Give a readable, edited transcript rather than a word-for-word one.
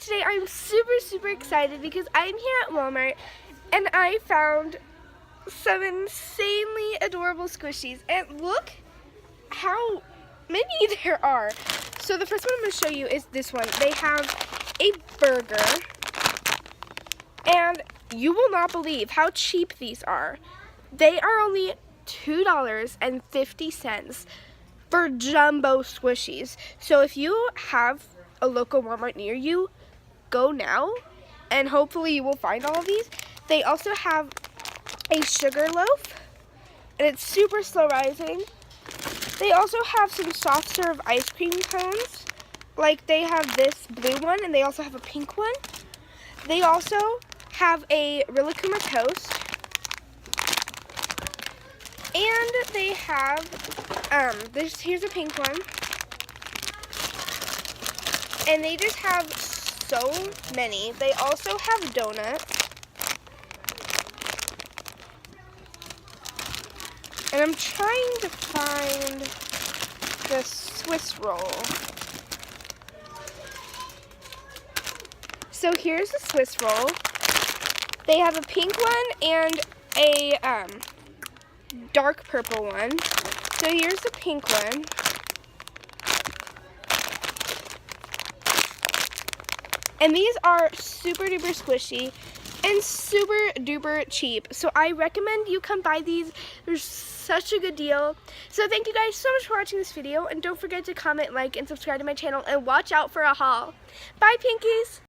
today I'm super excited because I'm here at Walmart and I found some insanely adorable squishies. And look how many there are. So the first one I'm going to show you is this one. They have a burger, and you will not believe how cheap these are. They are only $2.50 for jumbo squishies. So if you have a local Walmart near you, go now and hopefully you will find all of these. They also have a sugar loaf and it's super slow rising. They also have some soft serve ice cream cones. Like they have this blue one and they also have a pink one. They also have a Rilakkuma toast. And they have, here's a pink one. And they just have so many. They also have donuts. And I'm trying to find the Swiss roll. So here's the Swiss roll. They have a pink one and a dark purple one. So here's the pink one. And these are super duper squishy and super duper cheap. So I recommend you come buy these. They're such a good deal. So thank you guys so much for watching this video. And don't forget to comment, like, and subscribe to my channel. And watch out for a haul. Bye, Pinkies!